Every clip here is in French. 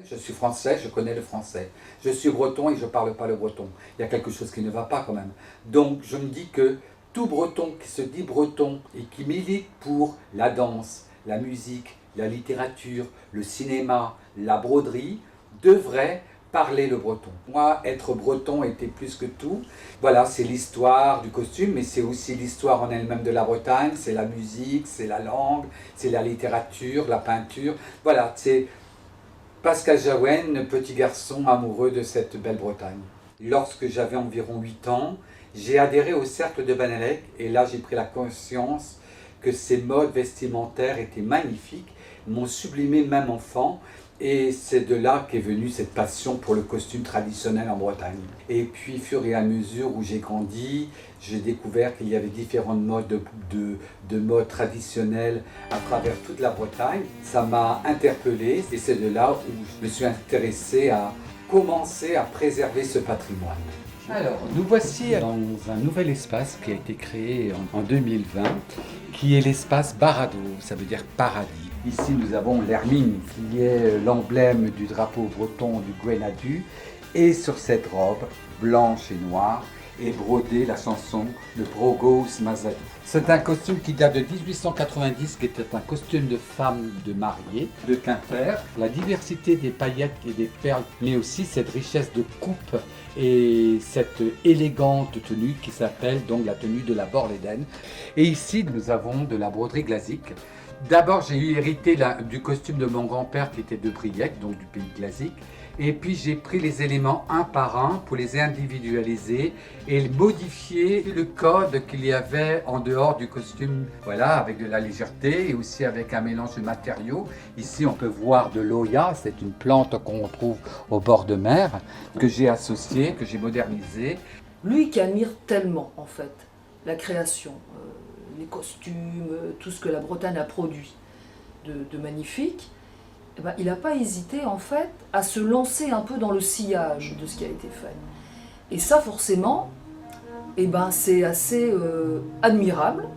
je suis français, je connais le français. Je suis breton et je ne parle pas le breton. Il y a quelque chose qui ne va pas quand même. Donc je me dis que tout breton qui se dit breton et qui milite pour la danse, la musique, la littérature, le cinéma, la broderie, devrait parler le breton. Moi, être breton était plus que tout. Voilà, c'est l'histoire du costume, mais c'est aussi l'histoire en elle-même de la Bretagne, c'est la musique, c'est la langue, c'est la littérature, la peinture. Voilà, c'est Pascal Jaouen, petit garçon amoureux de cette belle Bretagne. Lorsque j'avais environ 8 ans, j'ai adhéré au cercle de Banalec et là j'ai pris la conscience que ces modes vestimentaires étaient magnifiques, m'ont sublimé même enfant. Et c'est de là qu'est venue cette passion pour le costume traditionnel en Bretagne. Et puis, fur et à mesure où j'ai grandi, j'ai découvert qu'il y avait différentes modes de mode traditionnels à travers toute la Bretagne. Ça m'a interpellé et c'est de là où je me suis intéressé à commencer à préserver ce patrimoine. Alors, nous voici dans un nouvel espace qui a été créé en 2020, qui est l'espace Barado, ça veut dire paradis. Ici, nous avons l'hermine, qui est l'emblème du drapeau breton du Gwenadu. Et sur cette robe, blanche et noire, est brodée la chanson « Le Brogos Mazadou ». C'est un costume qui date de 1890, qui était un costume de femme de mariée, de Quimper. La diversité des paillettes et des perles, mais aussi cette richesse de coupe et cette élégante tenue qui s'appelle donc la tenue de la Borlédaine. Et ici, nous avons de la broderie glazique. D'abord, j'ai hérité du costume de mon grand-père qui était de Briec, donc du pays glazique. Et puis, j'ai pris les éléments un par un pour les individualiser et modifier le code qu'il y avait en dehors du costume. Voilà, avec de la légèreté et aussi avec un mélange de matériaux. Ici, on peut voir de l'oya, c'est une plante qu'on retrouve au bord de mer, que j'ai associée, que j'ai modernisée. Lui qui admire tellement, en fait, la création, les costumes, tout ce que la Bretagne a produit de magnifique, eh ben, il n'a pas hésité en fait à se lancer un peu dans le sillage de ce qui a été fait. Et ça forcément, eh ben, c'est assez admirable.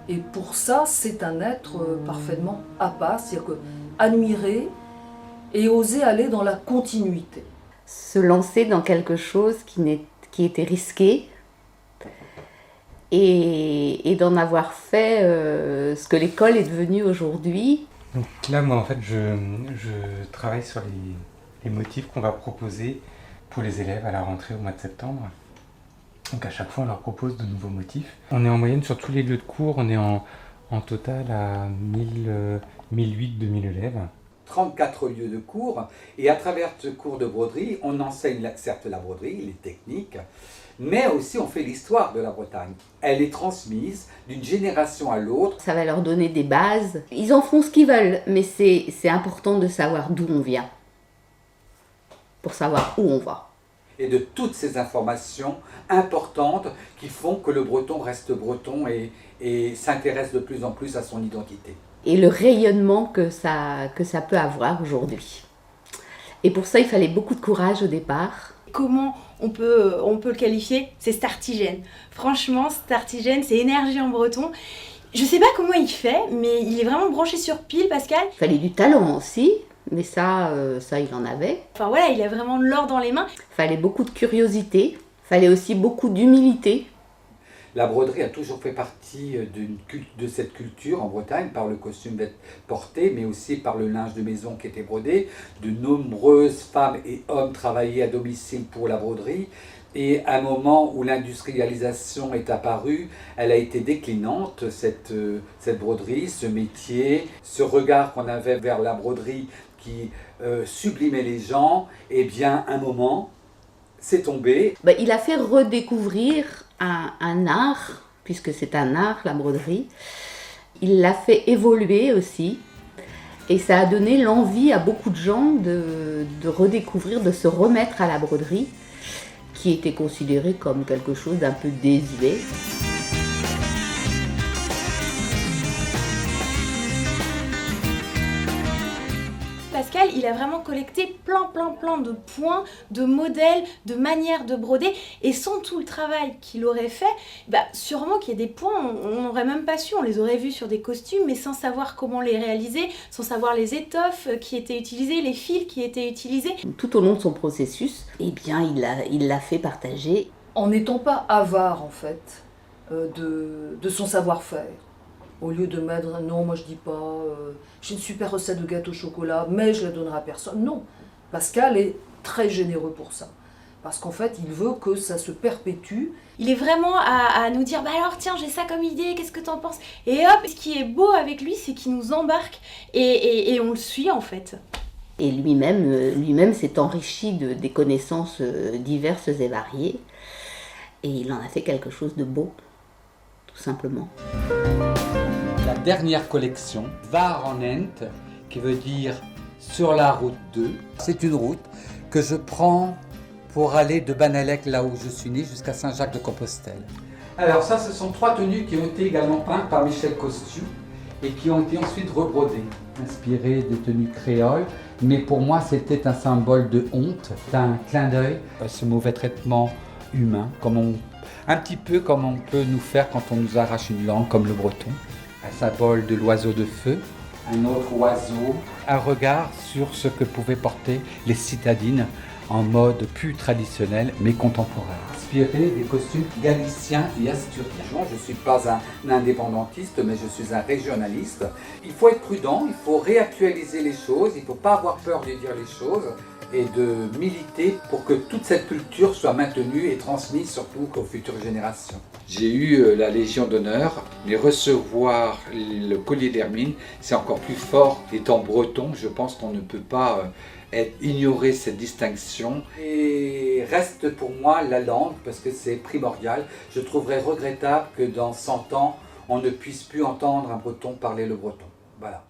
Et pour ça, c'est un être parfaitement à part, c'est-à-dire que admirer et oser aller dans la continuité. Se lancer dans quelque chose qui était risqué, et d'en avoir fait ce que l'école est devenue aujourd'hui. Donc là, moi, en fait, je travaille sur les motifs qu'on va proposer pour les élèves à la rentrée au mois de septembre. Donc à chaque fois, on leur propose de nouveaux motifs. On est en moyenne sur tous les lieux de cours, on est en total à 1008-2000 élèves. 34 lieux de cours, et à travers ce cours de broderie, on enseigne certes la broderie, les techniques, mais aussi on fait l'histoire de la Bretagne. Elle est transmise d'une génération à l'autre. Ça va leur donner des bases. Ils en font ce qu'ils veulent, mais c'est important de savoir d'où on vient, pour savoir où on va. Et de toutes ces informations importantes qui font que le breton reste breton et s'intéresse de plus en plus à son identité. Et le rayonnement que ça peut avoir aujourd'hui. Et pour ça, il fallait beaucoup de courage au départ. Comment on peut le qualifier? C'est Startigène. Franchement, Startigène, c'est énergie en breton. Je sais pas comment il fait, mais il est vraiment branché sur pile, Pascal. Il fallait du talent aussi, mais ça il en avait. Enfin voilà, il a vraiment de l'or dans les mains. Il fallait beaucoup de curiosité, il fallait aussi beaucoup d'humilité. La broderie a toujours fait partie de cette culture en Bretagne, par le costume porté, mais aussi par le linge de maison qui était brodé. De nombreuses femmes et hommes travaillaient à domicile pour la broderie. Et à un moment où l'industrialisation est apparue, elle a été déclinante, cette broderie, ce métier, ce regard qu'on avait vers la broderie qui sublimait les gens. Eh bien, un moment, c'est tombé. Il a fait redécouvrir un art, puisque c'est un art, la broderie. Il l'a fait évoluer aussi. Et ça a donné l'envie à beaucoup de gens de redécouvrir, de se remettre à la broderie, qui était considérée comme quelque chose d'un peu désuet. Pascal, il a vraiment collecté plein de points, de modèles, de manières de broder. Et sans tout le travail qu'il aurait fait, sûrement qu'il y a des points, on n'aurait même pas su, on les aurait vus sur des costumes, mais sans savoir comment les réaliser, sans savoir les étoffes qui étaient utilisées, les fils qui étaient utilisés. Tout au long de son processus, eh bien, il l'a fait partager. En n'étant pas avare, en fait, de son savoir-faire. Au lieu de mettre, non, moi je dis pas, j'ai une super recette de gâteau au chocolat, mais je la donnerai à personne. Non, Pascal est très généreux pour ça. Parce qu'en fait, il veut que ça se perpétue. Il est vraiment à nous dire, alors tiens, j'ai ça comme idée, qu'est-ce que t'en penses? Et hop, ce qui est beau avec lui, c'est qu'il nous embarque et on le suit en fait. Et lui-même s'est enrichi des connaissances diverses et variées. Et il en a fait quelque chose de beau, tout simplement. La dernière collection, Varanent, qui veut dire sur la route 2. C'est une route que je prends pour aller de Banalec, là où je suis né, jusqu'à Saint-Jacques-de-Compostelle. Alors ça, ce sont 3 tenues qui ont été également peintes par Michel Costu et qui ont été ensuite rebrodées, inspirées des tenues créoles. Mais pour moi, c'était un symbole de honte, un clin d'œil à ce mauvais traitement humain, un petit peu comme on peut nous faire quand on nous arrache une langue, comme le breton. Un symbole de l'oiseau de feu, un autre oiseau, un regard sur ce que pouvaient porter les citadines en mode plus traditionnel mais contemporain. Inspiré des costumes galiciens et asturiens. Je ne suis pas un indépendantiste, mais je suis un régionaliste. Il faut être prudent, il faut réactualiser les choses, il ne faut pas avoir peur de dire les choses et de militer pour que toute cette culture soit maintenue et transmise surtout aux futures générations. J'ai eu la Légion d'honneur, mais recevoir le collier d'Hermine, c'est encore plus fort. Étant breton, je pense qu'on ne peut pas ignorer cette distinction. Et reste pour moi la langue, parce que c'est primordial. Je trouverais regrettable que dans 100 ans, on ne puisse plus entendre un breton parler le breton. Voilà.